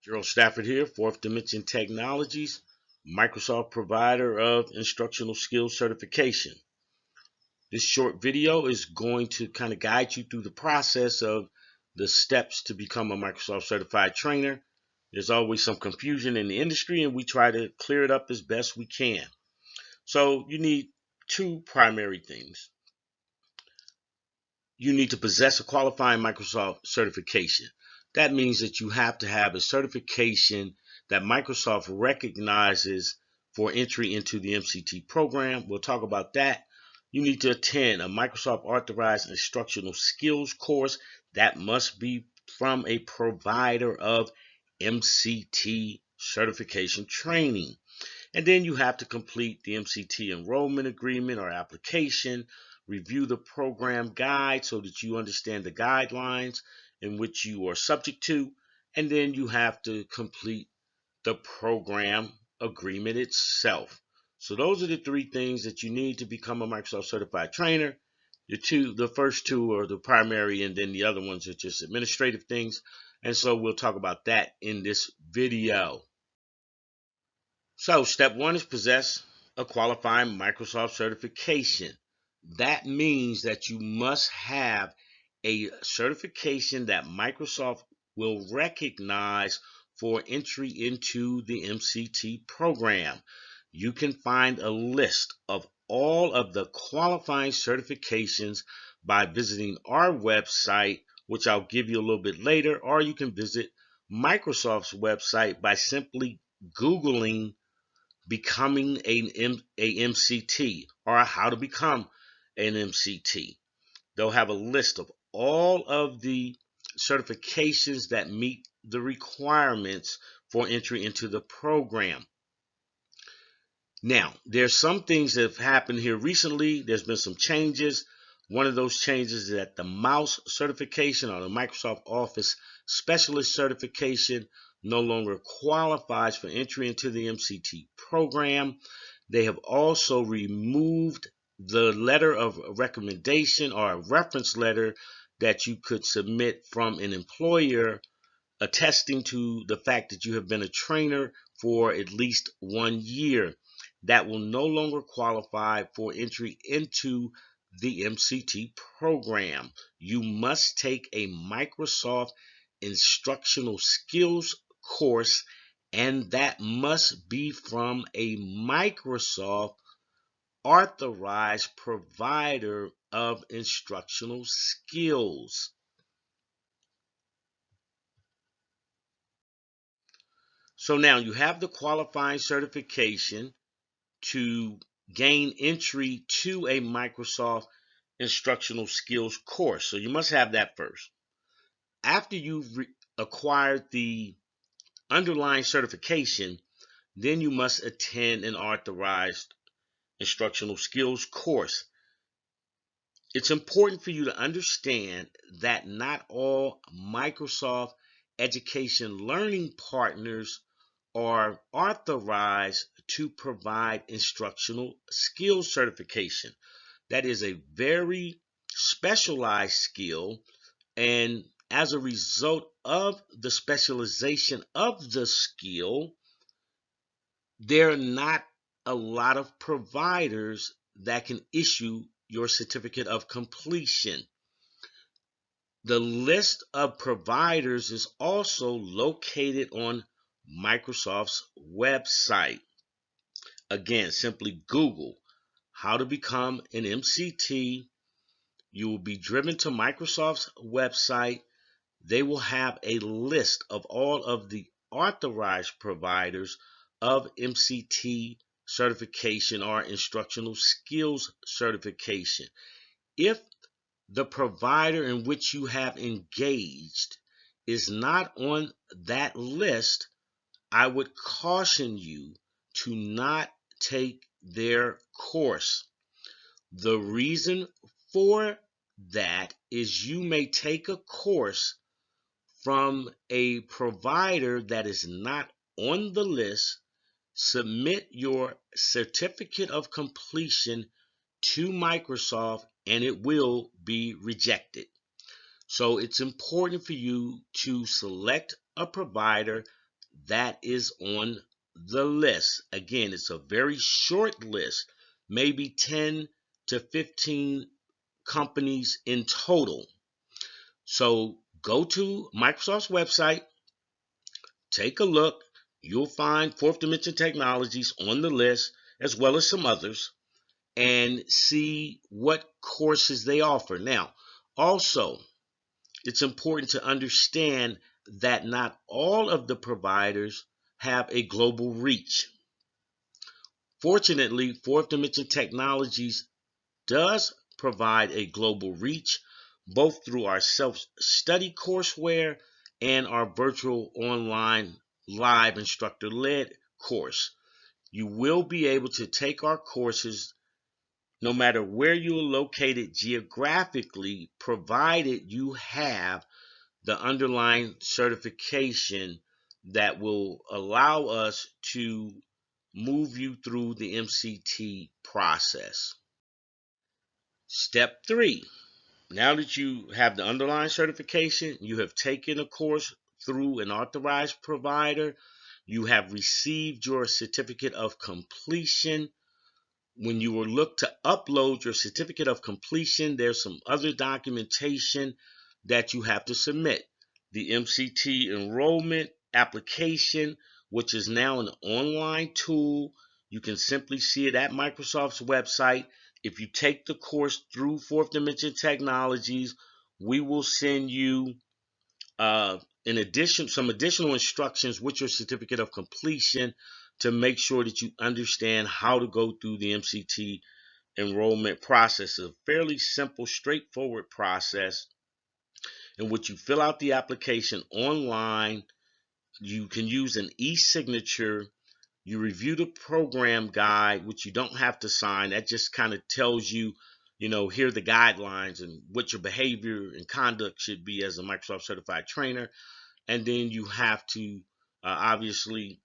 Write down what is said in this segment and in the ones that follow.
Gerald Stafford here, Fourth Dimension Technologies, Microsoft provider of instructional skills certification. This short video is going to kind of guide you through the process of the steps to become a Microsoft certified trainer. There's always some confusion in the industry, and we try to clear it up as best we can. So you need two primary things. You need to possess a qualifying Microsoft certification. That means that you have to have a certification that Microsoft recognizes for entry into the MCT program. We'll talk about that. You need to attend a Microsoft authorized instructional skills course that must be from a provider of MCT certification training. And then you have to complete the MCT enrollment agreement or application, review the program guide so that you understand the guidelines in which you are subject to, and then you have to complete the program agreement itself. So those are the three things that you need to become a Microsoft certified trainer. The first two are the primary, and then the other ones are just administrative things. And so we'll talk about that in this video. So step one is possess a qualifying Microsoft certification. That means that you must have a certification that Microsoft will recognize for entry into the MCT program. You can find a list of all of the qualifying certifications by visiting our website, which I'll give you a little bit later, or you can visit Microsoft's website by simply Googling becoming a MCT or how to become an MCT. They'll have a list of all of the certifications that meet the requirements for entry into the program. Now, there's some things that have happened here recently. There's been some changes. One of those changes is that the mouse certification or the Microsoft Office Specialist certification no longer qualifies for entry into the MCT program. They have also removed the letter of recommendation or a reference letter that you could submit from an employer attesting to the fact that you have been a trainer for at least 1 year. That will no longer qualify for entry into the MCT program. You must take a Microsoft instructional skills course, and that must be from a Microsoft authorized provider of instructional skills. So now you have the qualifying certification to gain entry to a Microsoft instructional skills course. So you must have that first. After you've acquired the underlying certification, then you must attend an authorized instructional skills course. It's important for you to understand that not all Microsoft education learning partners are authorized to provide instructional skills certification. That is a very specialized skill, and as a result of the specialization of the skill, there are not a lot of providers that can issue your certificate of completion. The list of providers is also located on Microsoft's website. Again, simply Google how to become an MCT. You will be driven to Microsoft's website. They will have a list of all of the authorized providers of MCT certification or instructional skills certification. If the provider in which you have engaged is not on that list, I would caution you to not take their course. The reason for that is you may take a course from a provider that is not on the list, submit your certificate of completion to Microsoft, and it will be rejected. So it's important for you to select a provider that is on the list. Again, it's a very short list, maybe 10 to 15 companies in total. So go to Microsoft's website, take a look. You'll find Fourth Dimension Technologies on the list, as well as some others, and see what courses they offer. Now, also, it's important to understand that not all of the providers have a global reach. Fortunately, Fourth Dimension Technologies does provide a global reach, both through our self-study courseware and our virtual online live instructor-led course. You will be able to take our courses no matter where you're located geographically, provided you have the underlying certification that will allow us to move you through the MCT process. Step 3. Now that you have the underlying certification, you have taken a course through an authorized provider, you have received your certificate of completion. When you will look to upload your certificate of completion, there's some other documentation that you have to submit. The MCT enrollment application, which is now an online tool. You can simply see it at Microsoft's website. If you take the course through Fourth Dimension Technologies, we will send you in addition, some additional instructions with your certificate of completion to make sure that you understand how to go through the MCT enrollment process. It's a fairly simple, straightforward process in which you fill out the application online. You can use an e-signature. You review the program guide, which you don't have to sign. That just kind of tells you, here are the guidelines and what your behavior and conduct should be as a Microsoft certified trainer. And then you have to obviously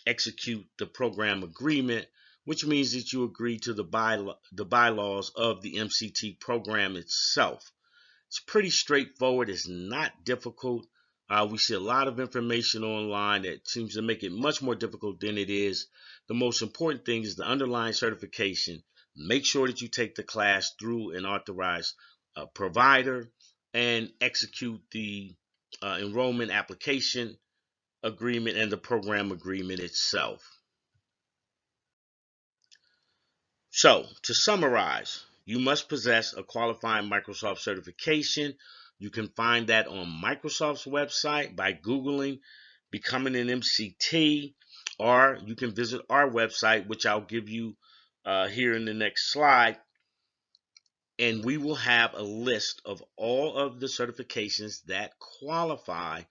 execute the program agreement, which means that you agree to the bylaws of the MCT program itself. It's pretty straightforward. It's not difficult. We see a lot of information online that seems to make it much more difficult than it is. The most important thing is the underlying certification. Make sure that you take the class through an authorized provider and execute the enrollment application agreement and the program agreement itself. So, to summarize, you must possess a qualifying Microsoft certification. You can find that on Microsoft's website by Googling becoming an MCT, or you can visit our website, which I'll give you here in the next slide, and we will have a list of all of the certifications that qualify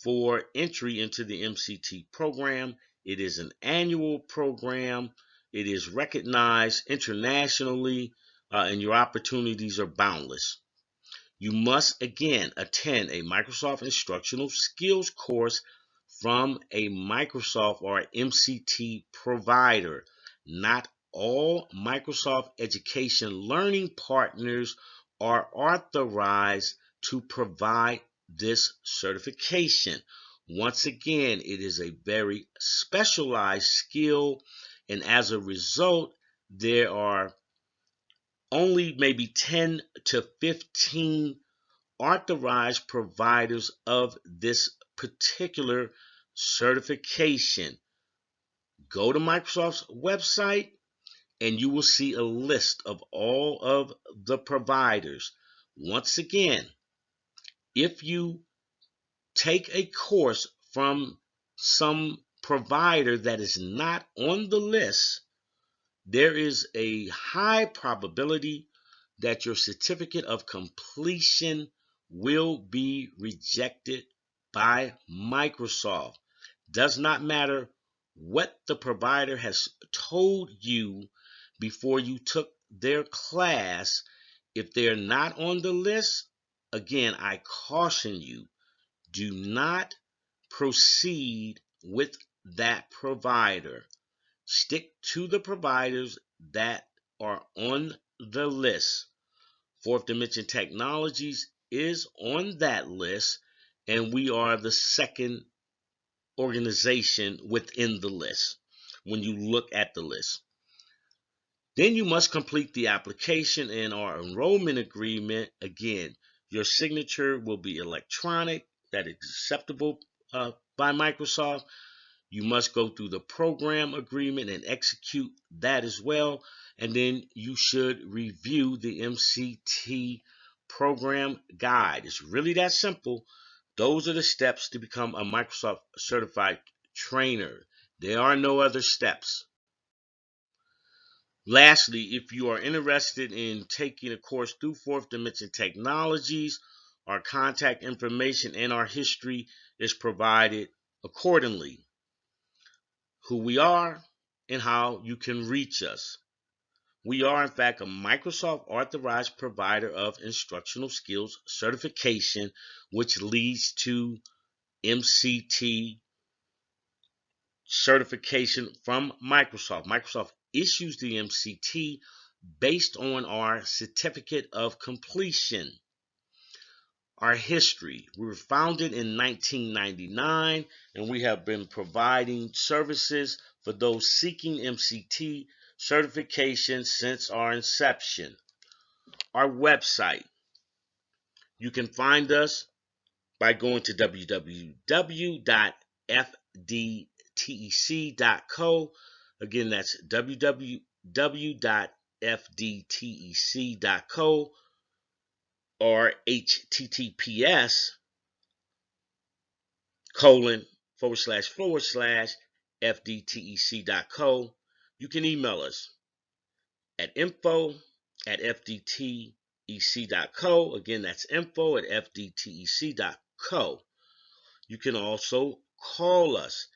for entry into the MCT program. It is an annual program. It is recognized internationally, and your opportunities are boundless. You must again attend a Microsoft Instructional Skills course from a Microsoft or MCT provider. Not all Microsoft Education Learning partners are authorized to provide this certification. Once again, it is a very specialized skill, and as a result, there are only maybe 10 to 15 authorized providers of this particular certification. Go to Microsoft's website and you will see a list of all of the providers. Once again, if you take a course from some provider that is not on the list, there is a high probability that your certificate of completion will be rejected by Microsoft. Does not matter what the provider has told you before you took their class. If they're not on the list, again, I caution you, do not proceed with that provider. Stick to the providers that are on the list. Fourth Dimension Technologies is on that list, and we are the second organization within the list when you look at the list. Then you must complete the application and our enrollment agreement. Again, your signature will be electronic, that is acceptable by Microsoft. You must go through the program agreement and execute that as well. And then you should review the MCT program guide. It's really that simple. Those are the steps to become a Microsoft certified trainer. There are no other steps. Lastly, if you are interested in taking a course through Fourth Dimension Technologies, our contact information and our history is provided accordingly. Who we are and how you can reach us. We are, in fact, a Microsoft authorized provider of instructional skills certification, which leads to MCT certification from Microsoft. Microsoft issues the MCT based on our certificate of completion. Our history. We were founded in 1999 and we have been providing services for those seeking MCT certification since our inception. Our website. You can find us by going to www.fdtec.co. Again, that's www.fdtec.co or https://fdtec.co. You can email us at info@fdtec.co. Again, that's info@fdtec.co. You can also call us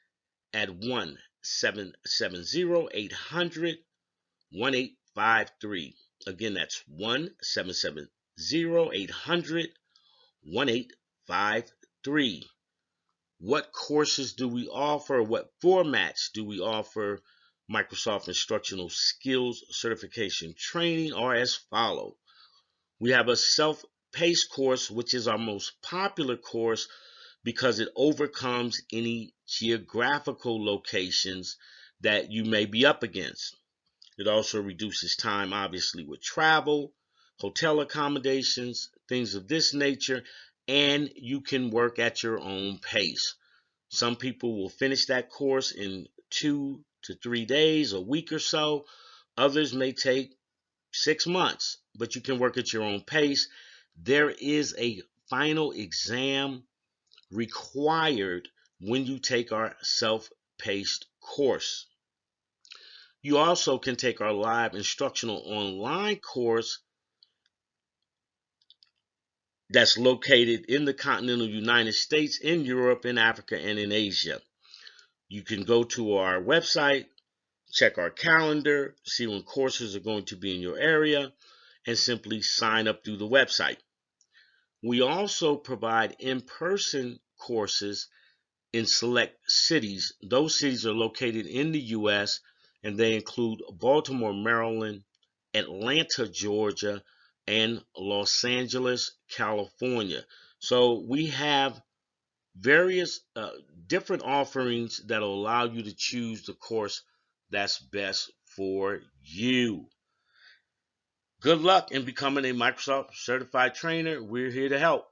at 1-770-800-1853. Again, that's 1-770-800-1853. What courses do we offer? What formats do we offer Microsoft Instructional Skills Certification Training are as follows. We have a self-paced course, which is our most popular course because it overcomes any geographical locations that you may be up against. It also reduces time, obviously, with travel, hotel accommodations, things of this nature, and you can work at your own pace. Some people will finish that course in 2 to 3 days, a week or so. Others may take 6 months, but you can work at your own pace. There is a final exam required when you take our self-paced course. You also can take our live instructional online course that's located in the continental United States, in Europe, in Africa, and in Asia. You can go to our website, check our calendar, see when courses are going to be in your area, and simply sign up through the website. We also provide in-person courses in select cities. Those cities are located in the U.S. and they include Baltimore, Maryland, Atlanta, Georgia, and Los Angeles, California. So we have various different offerings that will allow you to choose the course that's best for you. Good luck in becoming a Microsoft certified trainer. We're here to help.